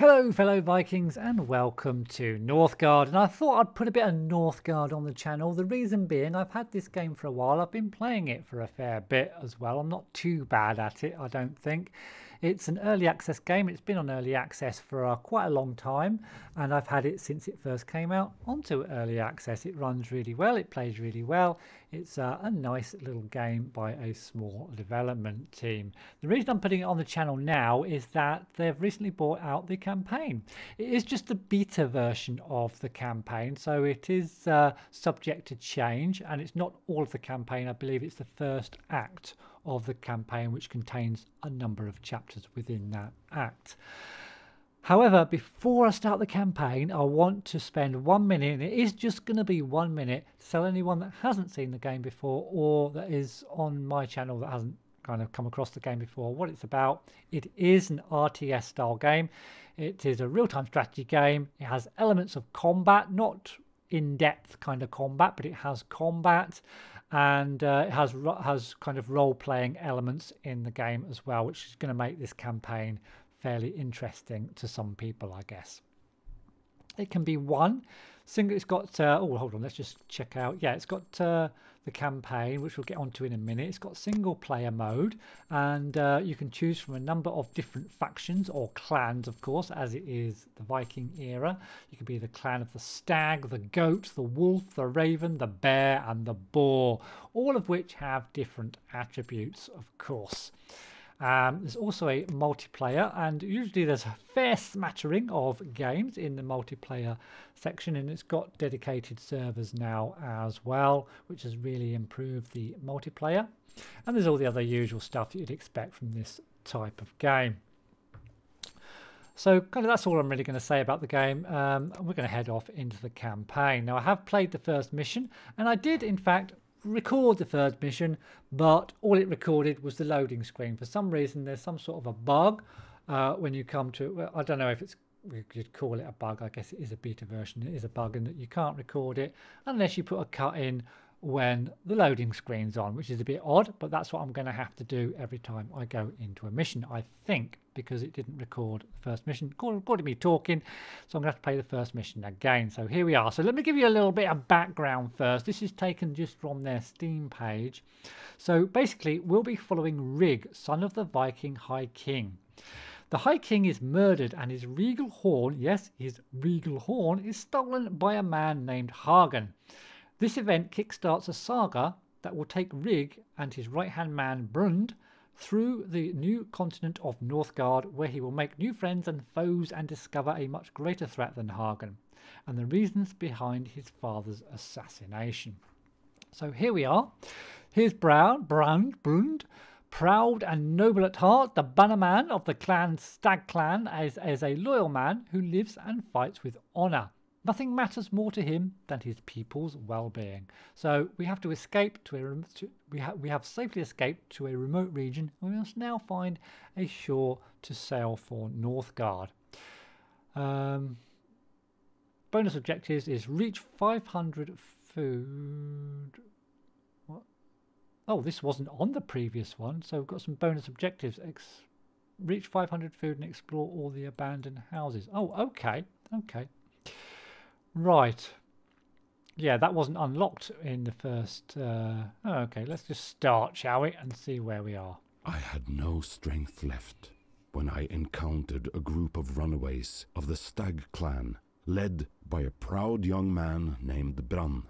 Hello fellow Vikings and welcome to Northgard, and I thought I'd put a bit of Northgard on the channel. The reason being, I've had this game for a while. I've been playing it for a fair bit as well. I'm not too bad at it, I don't think. It's an early access game. It's been on early access for quite a long time, and I've had it since it first came out onto early access. It runs really well, it plays really well. It's a nice little game by a small development team. The reason I'm putting it on the channel now is that they've recently brought out the campaign. It is just the beta version of the campaign, so it is subject to change, and it's not all of the campaign. I believe it's the first act of the campaign, which contains a number of chapters within that act. However, before I start the campaign, I want to spend 1 minute, and it is just going to be 1 minute, to tell anyone that hasn't seen the game before or that is on my channel that hasn't kind of come across the game before, what it's about. It is an RTS style game. It is a real-time strategy game. It has elements of combat, not in-depth kind of combat, but it has combat, and it has kind of role-playing elements in the game as well, which is going to make this campaign fairly interesting to some people, I guess. It can be won single. It's got oh, hold on, let's just check out. Yeah, it's got the campaign, which we'll get onto in a minute. It's got single player mode, and you can choose from a number of different factions or clans, of course, as it is the Viking era. You can be the clan of the stag, the goat, the wolf, the raven, the bear, and the boar, all of which have different attributes, of course. There's also a multiplayer, and usually there's a fair smattering of games in the multiplayer section, and it's got dedicated servers now as well, which has really improved the multiplayer. And there's all the other usual stuff that you'd expect from this type of game. So kind of that's all I'm really going to say about the game. We're going to head off into the campaign. Now, I have played the first mission, and I did in fact record the third mission, but all it recorded was the loading screen. For some reason there's some sort of a bug when you come to, well, I don't know if it's, we could call it a bug. I guess it is a beta version. It is a bug in that you can't record it unless you put a cut in when the loading screen's on, which is a bit odd, but that's what I'm going to have to do every time I go into a mission, I think, because it didn't record the first mission. According to me talking, so I'm going to have to play the first mission again. So here we are. So let me give you a little bit of background first. This is taken just from their Steam page. So basically, we'll be following Rig, son of the Viking High King. The High King is murdered, and his regal horn, yes, his regal horn, is stolen by a man named Hagen. This event kickstarts a saga that will take Rig and his right-hand man Brund through the new continent of Northgard, where he will make new friends and foes and discover a much greater threat than Hagen, and the reasons behind his father's assassination. So here we are. Here's Brund, proud and noble at heart, the bannerman of the clan Stag Clan, as a loyal man who lives and fights with honour. Nothing matters more to him than his people's well-being. So we have to escape to we have safely escaped to a remote region, and we must now find a shore to sail for Northgard. Bonus objectives is reach 500 food. What? Oh, this wasn't on the previous one, so we've got some bonus objectives. Reach 500 food and explore all the abandoned houses. Oh, okay, okay. Right, yeah, that wasn't unlocked in the first. Okay, let's just start, shall we, and see where we are. I had no strength left when I encountered a group of runaways of the Stag Clan, led by a proud young man named Brand.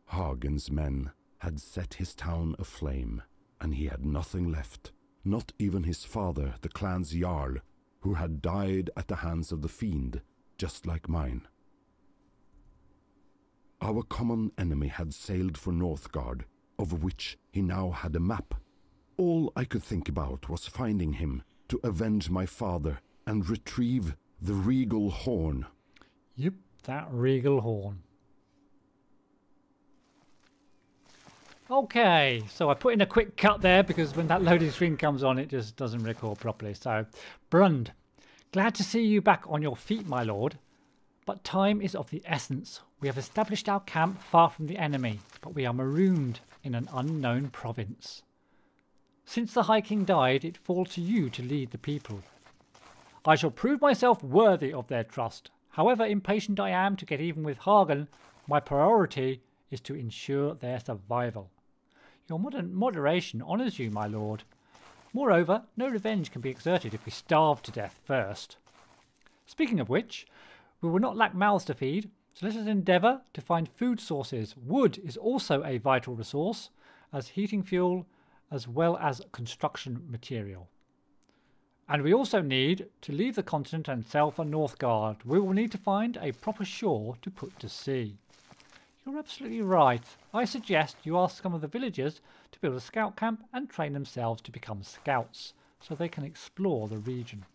Hagen's men had set his town aflame, and he had nothing left, not even his father, the clan's Jarl, who had died at the hands of the fiend, just like mine. Our common enemy had sailed for Northgard, of which he now had a map. All I could think about was finding him to avenge my father and retrieve the regal horn. Yep, that regal horn. Okay, so I put in a quick cut there because when that loading screen comes on, it just doesn't record properly. So, Brund, glad to see you back on your feet, my lord. But time is of the essence. We have established our camp far from the enemy, but we are marooned in an unknown province. Since the High King died, it falls to you to lead the people. I shall prove myself worthy of their trust. However impatient I am to get even with Hagen, my priority is to ensure their survival. Your moderation honours you, my lord. Moreover, no revenge can be exerted if we starve to death first. Speaking of which, we will not lack mouths to feed, so let us endeavour to find food sources. Wood is also a vital resource, as heating fuel as well as construction material. And we also need to leave the continent and sail for Northgard. We will need to find a proper shore to put to sea. You're absolutely right. I suggest you ask some of the villagers to build a scout camp and train themselves to become scouts, so they can explore the region.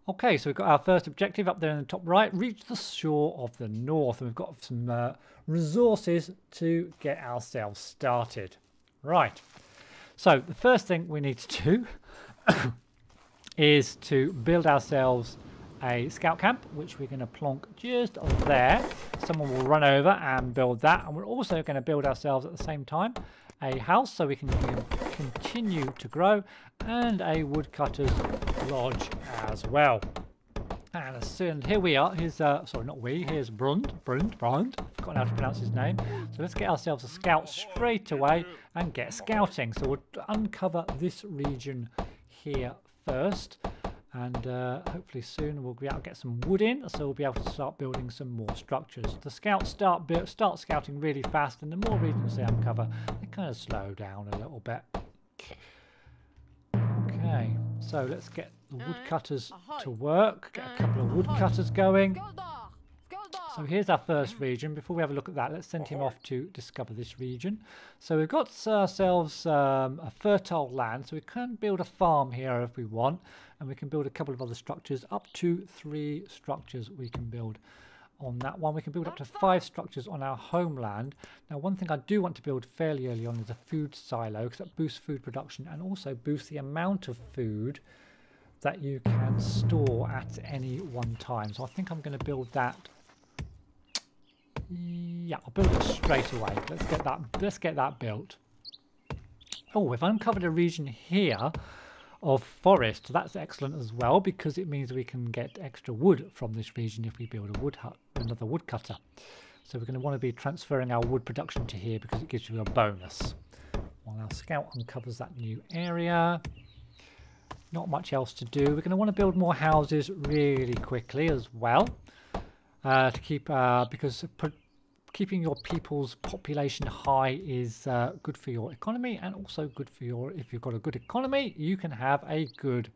Okay, so we've got our first objective up there in the top right. Reach the shore of the north. And we've got some resources to get ourselves started. Right. So the first thing we need to do is to build ourselves a scout camp, which we're going to plonk just there. Someone will run over and build that. And we're also going to build ourselves at the same time a house so we can continue to grow, and a woodcutter's lodge as well. And as soon, here we are. Here's sorry, not we. Here's Brund. I've forgotten how to pronounce his name. So let's get ourselves a scout straight away and get scouting. So we'll uncover this region here first, and hopefully soon we'll be able to get some wood in, so we'll be able to start building some more structures. The scouts start scouting really fast, and the more regions they uncover, they kind of slow down a little bit. Okay, so let's get the woodcutters to work. Get a couple of woodcutters going. So here's our first region. Before we have a look at that, let's send him off to discover this region. So we've got ourselves a fertile land, so we can build a farm here if we want, and we can build a couple of other structures. Up to 3 structures we can build on that one. We can build up to 5 structures on our homeland. Now, one thing I do want to build fairly early on is a food silo, because that boosts food production and also boosts the amount of food that you can store at any one time. So I think I'm going to build that. Yeah, I'll build it straight away. Let's get that built. Oh, we've uncovered a region here of forest. That's excellent as well, because it means we can get extra wood from this region if we build a wood hut, another woodcutter. So we're going to want to be transferring our wood production to here because it gives you a bonus. While our scout uncovers that new area. Not much else to do. We're going to want to build more houses really quickly as well. To keep because keeping your people's population high is good for your economy, and also good for your, if you've got a good economy, you can have a good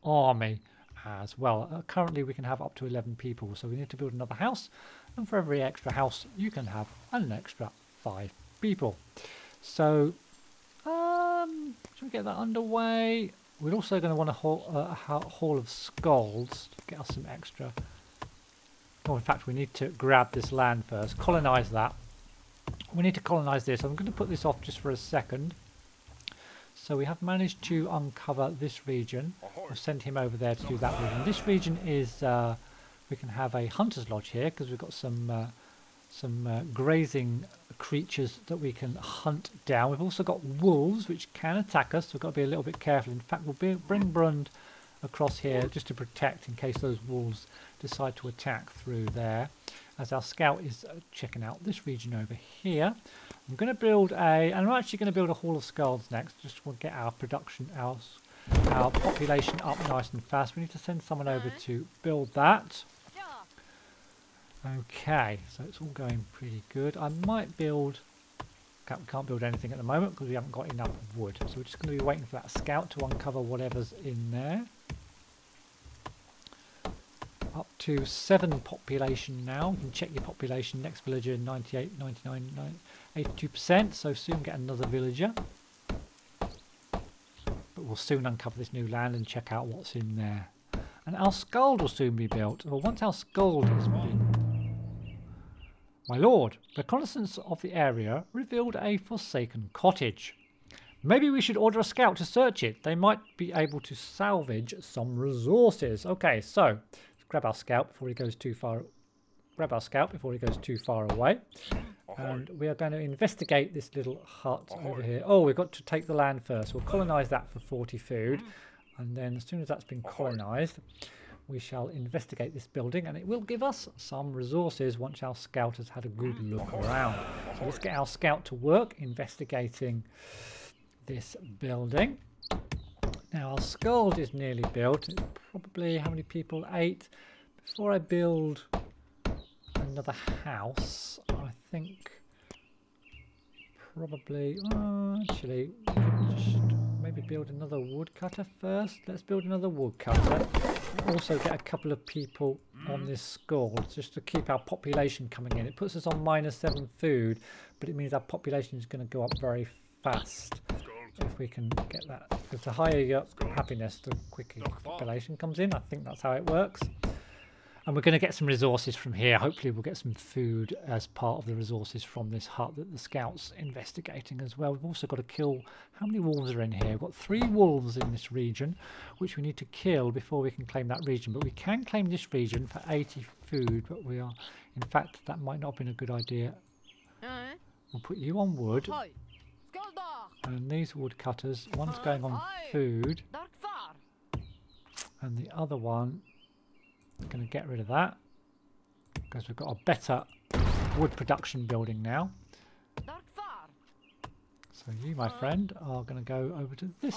army as well. Currently we can have up to 11 people, so we need to build another house, and for every extra house you can have an extra 5 people. So should we get that underway? We're also going to want a hall of skulls to get us some extra. Oh, in fact, we need to grab this land first, colonise that. We need to colonise this. I'm going to put this off just for a second. So we have managed to uncover this region. I'll send him over there to do that region. This region is, we can have a hunter's lodge here because we've got some grazing creatures that we can hunt down. We've also got wolves which can attack us, so we've got to be a little bit careful. In fact, we'll bring Brund across here just to protect in case those wolves decide to attack through there, as our scout is checking out this region over here. I'm going to build and I'm actually going to build a hall of skulls next, just to get our production, our population up nice and fast. We need to send someone over to build that. Okay, so it's all going pretty good. I might build, we can't build anything at the moment because we haven't got enough wood, so we're just going to be waiting for that scout to uncover whatever's in there. Up to 7 population now. You can check your population. Next villager 98, 99, 82%. So soon get another villager. But we'll soon uncover this new land and check out what's in there. And our skald will soon be built. Well, once our skald has been... My lord, reconnaissance of the area revealed a forsaken cottage. Maybe we should order a scout to search it. They might be able to salvage some resources. Okay, so grab our scout before he goes too far. Grab our scout before he goes too far away. And we are going to investigate this little hut over here. Oh, we've got to take the land first. We'll colonise that for 40 food. And then as soon as that's been colonized, we shall investigate this building, and it will give us some resources once our scout has had a good look around. So let's get our scout to work investigating this building. Now our Scald is nearly built. It's probably, how many people? 8. Before I build another house, I think probably, actually, we could just maybe build another woodcutter first. Let's build another woodcutter. Also get a couple of people on this Scald just to keep our population coming in. It puts us on -7 food, but it means our population is going to go up very fast if we can get that. Because the higher your happiness, the quicker your population comes in. I think that's how it works. And we're going to get some resources from here. Hopefully we'll get some food as part of the resources from this hut that the scout's investigating as well. We've also got to kill... How many wolves are in here? We've got 3 wolves in this region, which we need to kill before we can claim that region. But we can claim this region for 80 food, but we are... In fact, that might not have been a good idea. We'll put you on wood. And these woodcutters, one's going on food. And the other one... Going to get rid of that because we've got a better wood production building now. So you, my friend, are going to go over to this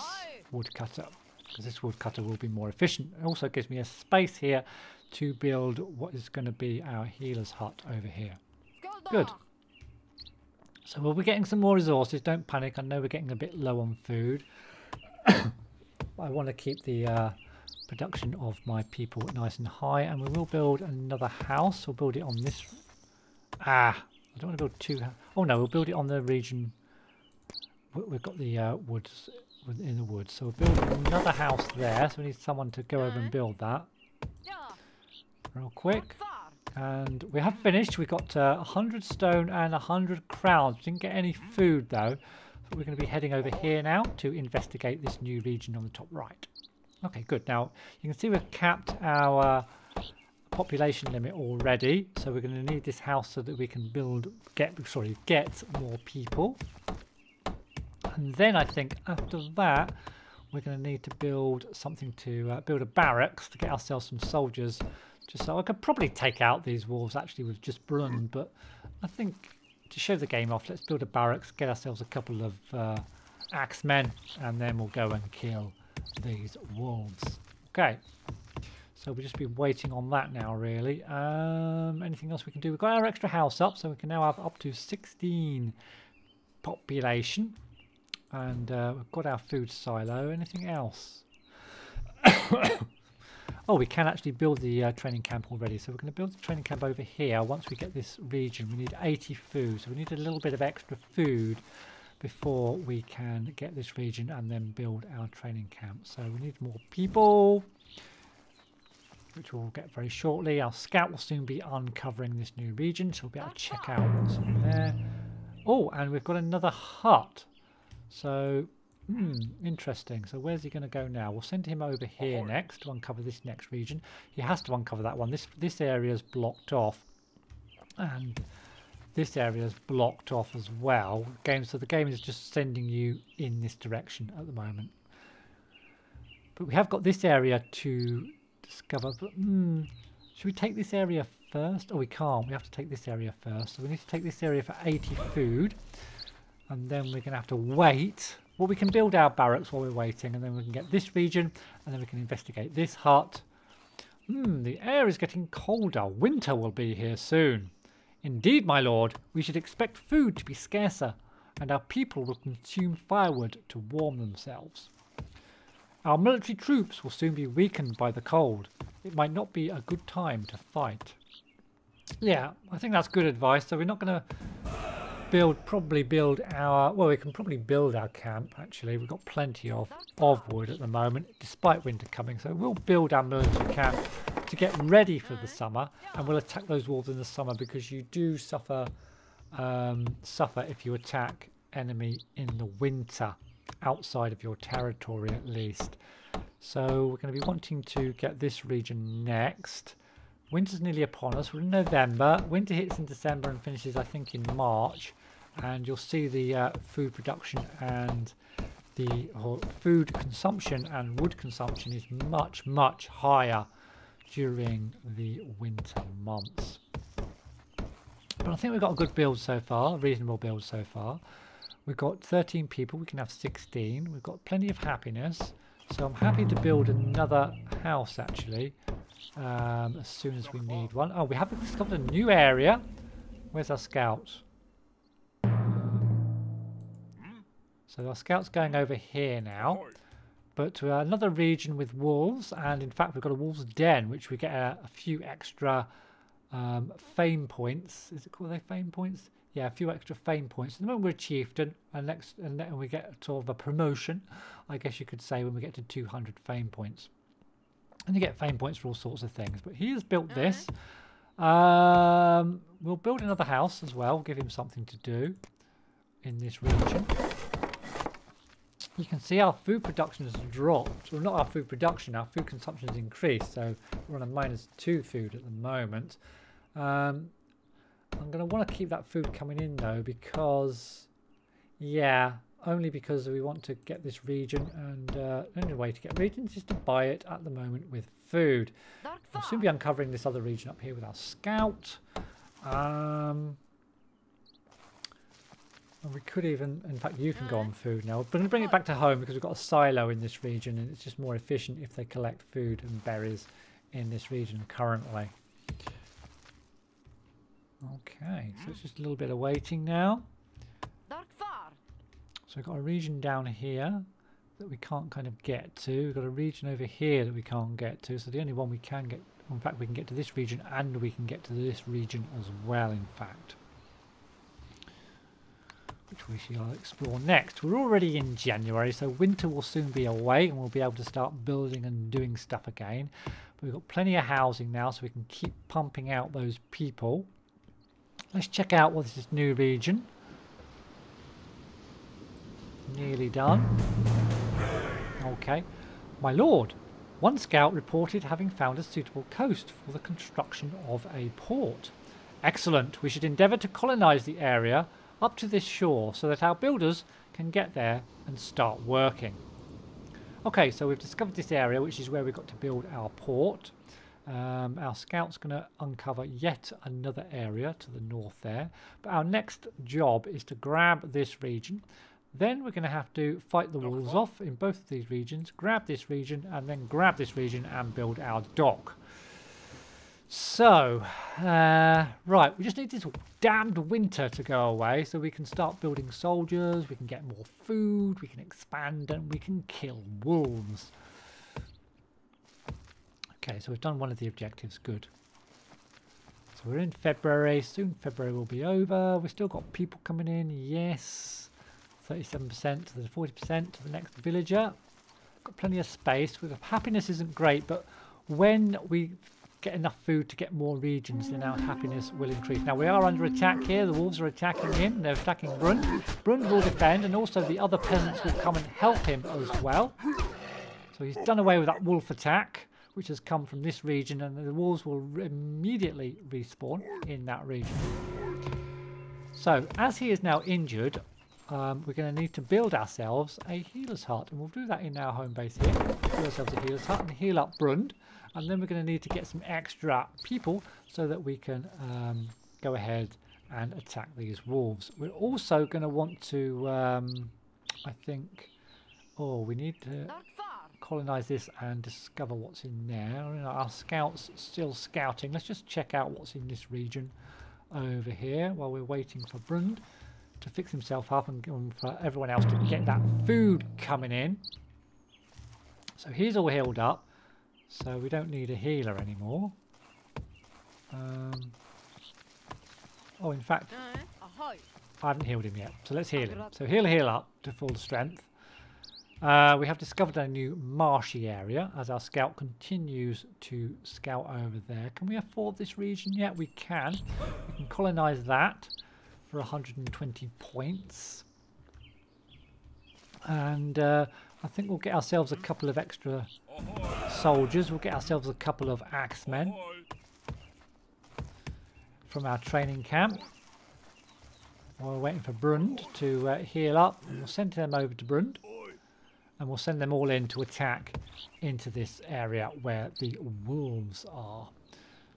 woodcutter because this woodcutter will be more efficient. It also gives me a space here to build what is going to be our healer's hut over here. Good. So we'll be getting some more resources. Don't panic. I know we're getting a bit low on food. I want to keep the production of my people nice and high, and we will build another house. We'll build it on this. I don't want to build 2. Oh no, we'll build it on the region. We've got the woods in the woods, so we'll build another house there. So we need someone to go over and build that real quick. And we have finished. We got 100 stone and 100 crowns. We didn't get any food though. So we're going to be heading over here now to investigate this new region on the top right. Okay, good. Now, you can see we've capped our population limit already. So we're going to need this house so that we can get more people. And then I think after that, we're going to need to build something to build a barracks to get ourselves some soldiers. Just so I could probably take out these wolves actually with just Brun, but I think to show the game off, let's build a barracks, get ourselves a couple of axemen, and then we'll go and kill these wolves. Okay, so we'll just be waiting on that now really. Anything else we can do? We've got our extra house up, so we can now have up to 16 population, and we've got our food silo. Anything else? Oh, we can actually build the training camp already, so we're going to build the training camp over here. Once we get this region, we need 80 food, so we need a little bit of extra food before we can get this region and then build our training camp. So we need more people, which we'll get very shortly. Our scout will soon be uncovering this new region, so we'll be able to check out what's in there. Oh, and we've got another hut. So, interesting. So where's he going to go now? We'll send him over here next to uncover this next region. He has to uncover that one. This area is blocked off, and this area is blocked off as well. So the game is just sending you in this direction at the moment. But we have got this area to discover. But, should we take this area first? Oh, we can't. We have to take this area first. So we need to take this area for 80 food. And then we're going to have to wait. Well, we can build our barracks while we're waiting. And then we can get this region. And then we can investigate this hut. The air is getting colder. Winter will be here soon. Indeed, my lord, we should expect food to be scarcer, and our people will consume firewood to warm themselves. Our military troops will soon be weakened by the cold. It might not be a good time to fight. Yeah, I think that's good advice. So we're not going to probably build our... Well, we can probably build our camp, actually. We've got plenty of wood at the moment, despite winter coming. So we'll build our military camp to get ready for the summer, and we'll attack those wolves in the summer, because you do suffer if you attack enemy in the winter, outside of your territory at least. So we're going to be wanting to get this region next. Winter's nearly upon us. We're in November. Winter hits in December and finishes, I think, in March. And you'll see the food production and the food consumption and wood consumption is much, much higher during the winter months. But I think we've got a good build so far, a reasonable build so far. We've got 13 people, we can have 16. We've got plenty of happiness. So I'm happy to build another house actually, as soon as we need one. Oh, we have discovered a new area. Where's our scouts? So our scout's going over here now. But to another region with wolves, and in fact we've got a wolves den, which we get a few extra fame points. Is it called fame points? Yeah, a few extra fame points. At the moment we're a chieftain, and then we get sort of a promotion, I guess you could say, when we get to 200 fame points. And you get fame points for all sorts of things. But he has built this. We'll build another house as well, give him something to do in this region. You can see our food production has dropped. Well, not our food production, our food consumption has increased. So we're on a -2 food at the moment. I'm going to want to keep that food coming in though, because, yeah, only because we want to get this region, and the only way to get regions is to buy it at the moment with food. We'll soon be uncovering this other region up here with our scout. And we could even, in fact, you can go on food now. We're going to bring it back to home because we've got a silo in this region, and it's just more efficient if they collect food and berries in this region currently. Okay, so it's just a little bit of waiting now. So we've got a region down here that we can't kind of get to. We've got a region over here that we can't get to. So the only one we can get, in fact, we can get to this region, and we can get to this region as well, in fact. Which we shall explore next. We're already in January, so winter will soon be away, and we'll be able to start building and doing stuff again. But we've got plenty of housing now, so we can keep pumping out those people. Let's check out what this new region. Nearly done. Okay. My lord, one scout reported having found a suitable coast for the construction of a port. Excellent. We should endeavour to colonise the area up to this shore so that our builders can get there and start working. Okay, so we've discovered this area, which is where we've got to build our port. Our scout's going to uncover yet another area to the north there. But our next job is to grab this region. Then we're going to have to fight the wolves off in both of these regions, grab this region, and then grab this region and build our dock. So, right, we just need this damned winter to go away so we can start building soldiers, we can get more food, we can expand, and we can kill wolves. Okay, so we've done one of the objectives, good. So we're in February, soon February will be over. We've still got people coming in, yes. 37% to the 40% to the next villager. Got plenty of space. With happiness isn't great, but when we get enough food to get more regions, then our happiness will increase. Now we are under attack here. The wolves are attacking him. They're attacking Brund. Brund will defend, and also the other peasants will come and help him as well. So he's done away with that wolf attack, which has come from this region, and the wolves will immediately respawn in that region. So as he is now injured, we're going to need to build ourselves a healer's hut, and we'll do that in our home base here. Build ourselves a healer's hut and heal up Brund, and then we're going to need to get some extra people so that we can go ahead and attack these wolves. We're also going to want to, I think, we need to colonize this and discover what's in there. Our scouts still scouting. Let's just check out what's in this region over here while we're waiting for Brund to fix himself up and for everyone else to get that food coming in. So he's all healed up, so we don't need a healer anymore. Oh, in fact, I haven't healed him yet, so let's heal him. So he'll heal up to full strength. We have discovered a new marshy area as our scout continues to scout over there. Can we afford this region yet? We can. We can colonize that for 120 points. And I think we'll get ourselves a couple of extra soldiers. We'll get ourselves a couple of axemen from our training camp. While we're waiting for Brund to heal up, and we'll send them over to Brund. and we'll send them all in to attack into this area where the wolves are.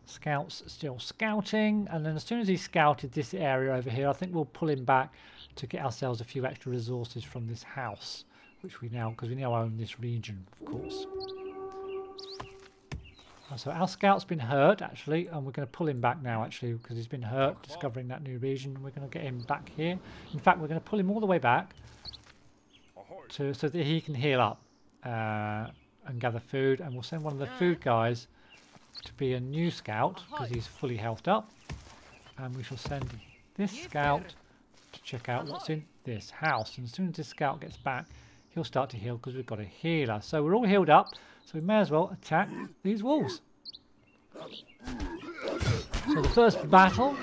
Scout's still scouting, and then as soon as he's scouted this area over here, I think we'll pull him back to get ourselves a few extra resources from this house, which we now, because we now own this region, of course. So our scout's been hurt, actually, and we're going to pull him back now, actually, because he's been hurt discovering that new region. We're going to get him back here. In fact, we're going to pull him all the way back so that he can heal up and gather food. And we'll send one of the food guys to be a new scout, because he's fully healthed up. And we shall send this scout to check out what's in this house. And as soon as this scout gets back, he'll start to heal, because we've got a healer. So we're all healed up. So we may as well attack these wolves. So the first battle,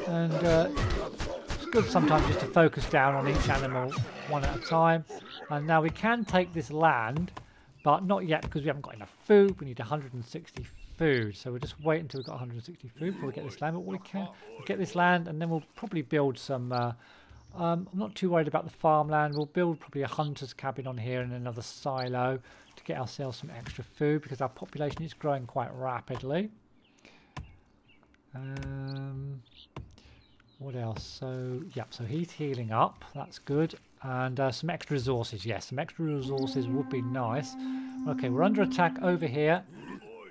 and it's good sometimes just to focus down on each animal one at a time. And now we can take this land, but not yet because we haven't got enough food. We need 160 food, so we'll just wait until we've got 160 food before we get this land. But we can get this land, and then we'll probably build some. I'm not too worried about the farmland. We'll build probably a hunter's cabin on here and another silo to get ourselves some extra food, because our population is growing quite rapidly. What else? So, yeah, so he's healing up. That's good. And some extra resources. Yes, some extra resources would be nice. Okay, we're under attack over here,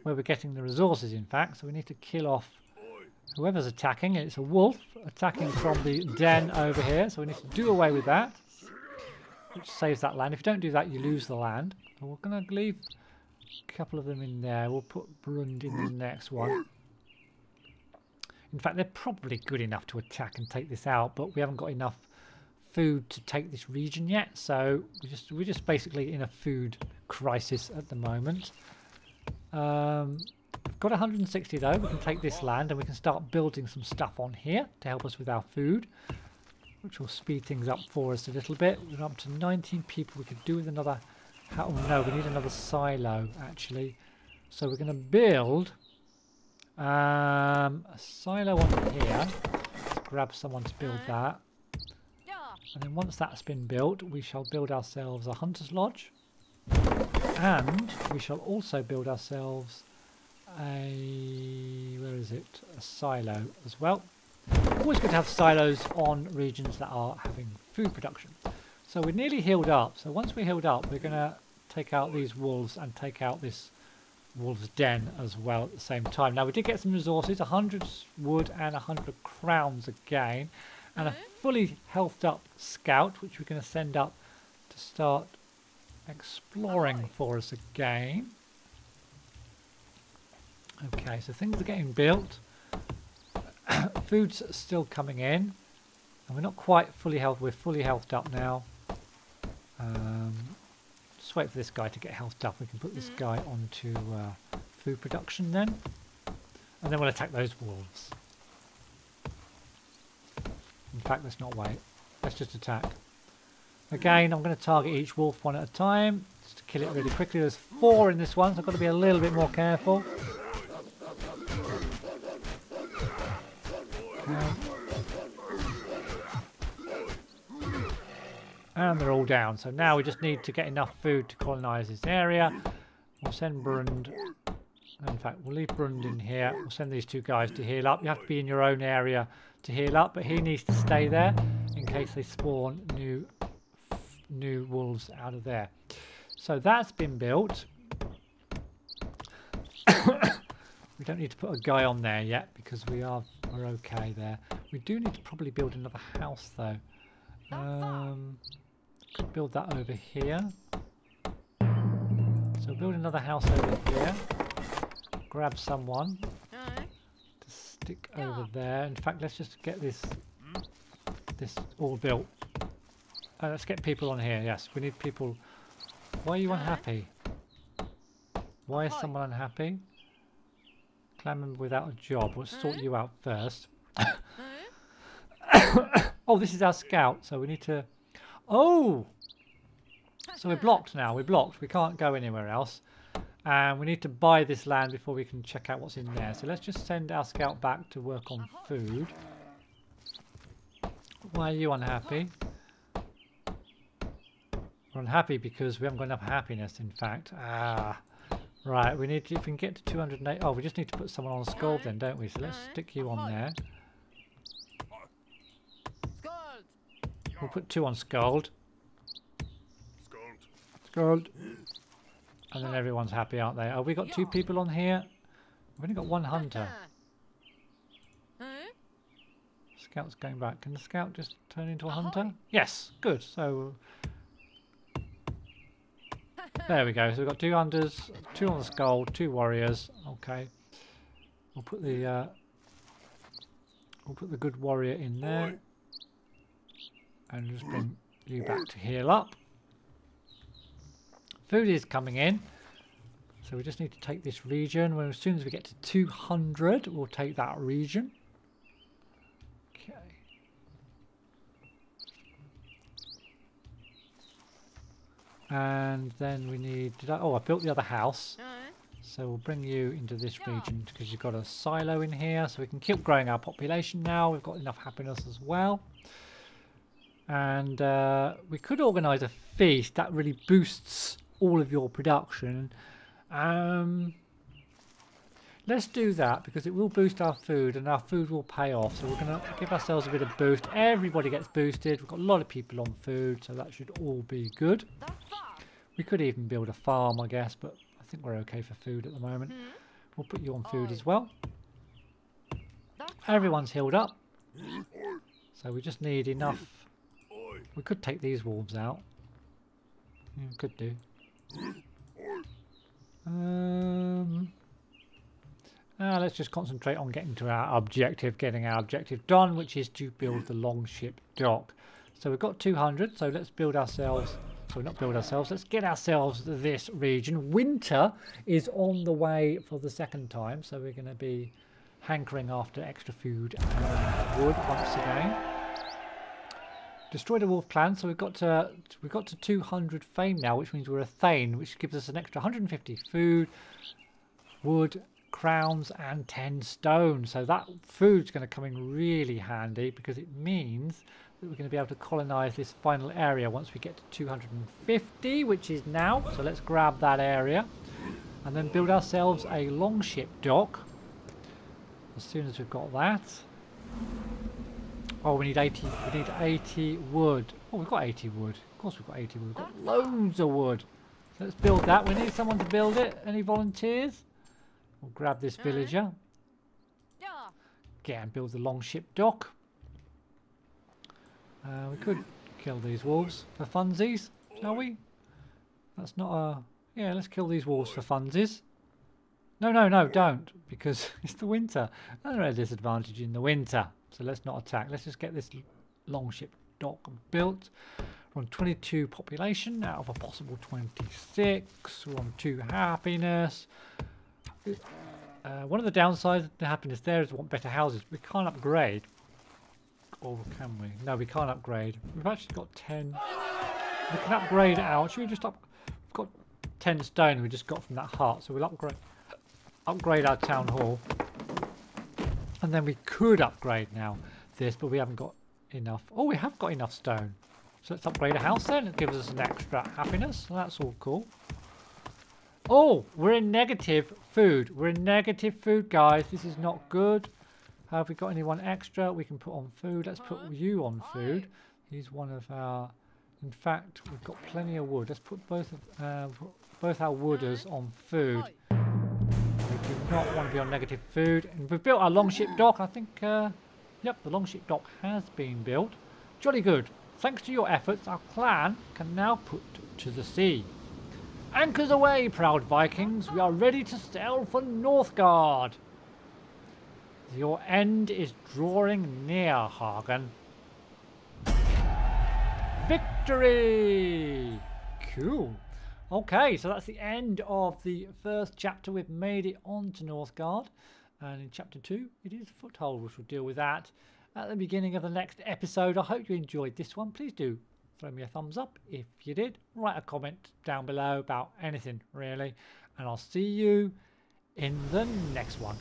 where we're getting the resources, in fact. So we need to kill off whoever's attacking. It's a wolf attacking from the den over here. So we need to do away with that, which saves that land. If you don't do that, you lose the land. So we're going to leave a couple of them in there. We'll put Brund in the next one. In fact, they're probably good enough to attack and take this out, but we haven't got enough food to take this region yet. So we're just basically in a food crisis at the moment. We've got 160 though. We can take this land and we can start building some stuff on here to help us with our food, which will speed things up for us a little bit. We're up to 19 people. We could do with another. Oh no, we need another silo actually. So we're going to build a silo on here. Let's grab someone to build that. And then once that's been built, we shall build ourselves a hunter's lodge. And we shall also build ourselves a silo as well. Always good to have silos on regions that are having food production. So we're nearly healed up. So once we're healed up, we're going to take out these wolves and take out this wolf's den as well at the same time. Now we did get some resources, 100 wood and 100 crowns again, and a fully healthed up scout, which we're going to send up to start exploring for us again. Okay, so things are getting built. Food's still coming in, and we're not quite fully healthed. We're fully healthed up now. Just wait for this guy to get healthed up. We can put this guy onto food production then, and then we'll attack those wolves. In fact, let's not wait. Let's just attack. Again, I'm going to target each wolf one at a time, just to kill it really quickly. There's 4 in this one, so I've got to be a little bit more careful. Okay. And they're all down. So now we just need to get enough food to colonise this area. We'll send Brund. In fact, we'll leave Brund in here. We'll send these 2 guys to heal up. You have to be in your own area to heal up, but he needs to stay there in case they spawn new wolves out of there. So that's been built. We don't need to put a guy on there yet because we're okay there. We do need to probably build another house though. Could build that over here. So build another house over here. Grab someone to stick over there. In fact, let's just get this all built. Let's get people on here. Yes, we need people. Why are you unhappy? Why is someone unhappy? Clan member without a job. We'll sort you out first. Oh, this is our scout, so we need to... Oh! So we're blocked now. We're blocked. We can't go anywhere else. And we need to buy this land before we can check out what's in there. So let's just send our scout back to work on food. Why are you unhappy? We're unhappy because we haven't got enough happiness, in fact. Ah. Right, we need to, if we can get to 208... Oh, we just need to put someone on Scald then, don't we? So let's stick you on there. We'll put 2 on Scald. Scald. And then everyone's happy, aren't they? Oh, we got 2 people on here. We've only got 1 hunter. Scout's going back. Can the scout just turn into a hunter? Yes, good. So there we go. So we've got 2 hunters, 2 on the skull, 2 warriors. Okay. We'll put the good warrior in there. And just bring you back to heal up. Food is coming in. So we just need to take this region. Well, as soon as we get to 200, we'll take that region. Okay. And then we need... oh, I built the other house. So we'll bring you into this region because you've got a silo in here. So we can keep growing our population now. We've got enough happiness as well. And we could organise a feast that really boosts all of your production. Let's do that because it will boost our food and our food will pay off. So we're going to give ourselves a bit of boost. Everybody gets boosted. We've got a lot of people on food, so that should all be good. We could even build a farm, I guess, but I think we're okay for food at the moment. We'll put you on food as well. Everyone's healed up. So we just need enough. We could take these wolves out. Yeah, could do. Let's just concentrate on getting to our objective, getting our objective done, which is to build the longship dock. So we've got 200, so let's build ourselves, so not build ourselves, let's get ourselves this region. Winter is on the way for the 2nd time, so we're going to be hankering after extra food and wood once again. Destroyed a wolf clan, so we've got to 200 fame now, which means we're a thane, which gives us an extra 150 food, wood, crowns, and 10 stone. So that food's going to come in really handy because it means that we're going to be able to colonize this final area once we get to 250, which is now. So let's grab that area and then build ourselves a longship dock as soon as we've got that. Oh, we need 80. We need 80 wood. Oh, we've got 80 wood. Of course, we've got 80 wood. We've got loads of wood. So let's build that. We need someone to build it. Any volunteers? We'll grab this villager. Get and build the longship dock. We could kill these wolves for funsies, shall we? That's not a... Yeah, let's kill these wolves for funsies. No, no, no, don't, because it's the winter. They're at a disadvantage in the winter. So let's not attack. Let's just get this longship dock built. We're on 22 population out of a possible 26. We're on 2 happiness. One of the downsides of the happiness there is we want better houses. We can't upgrade. Or can we? No, we can't upgrade. We've actually got 10. We can upgrade out. Should we just up? We've got 10 stone we just got from that heart. So we'll upgrade our town hall. And then we could upgrade now this, but we haven't got enough. Oh, we have got enough stone. So let's upgrade a house then. It gives us an extra happiness. So that's all cool. Oh, we're in negative food. We're in negative food, guys. This is not good. Have we got anyone extra we can put on food? Let's put you on food. He's one of our... In fact, we've got plenty of wood. Let's put both our wooders on food. We do not want to be on negative food. And we've built our longship dock. I think, yep, the longship dock has been built. Jolly good. Thanks to your efforts, our clan can now put to the sea. Anchors away, proud Vikings. We are ready to sail for Northgard. Your end is drawing near, Hagen. Victory! Cool. Okay, so that's the end of the first chapter. We've made it on to Northgard. And in chapter 2, it is Foothold, which will deal with that at the beginning of the next episode. I hope you enjoyed this one. Please do throw me a thumbs up if you did. Write a comment down below about anything, really. And I'll see you in the next one.